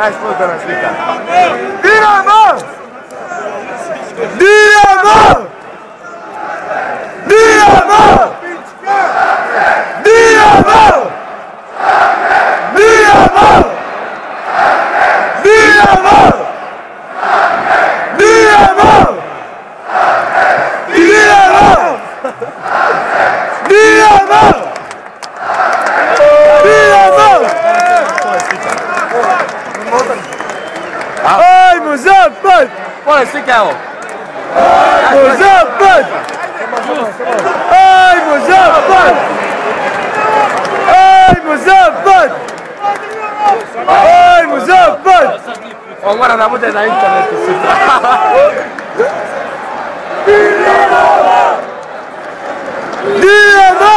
Daj službena slika. Dinamo! Dinamo! Dinamo! Dinamo! Dinamo! Dinamo! Dinamo! Dinamo! Dinamo! Ajmo zapad! Molim slika evo. Ajmo zapad! Ajmo zapad! Ajmo zapad! Ajmo zapad! On mora da bude na internetu sutra. Dinamo!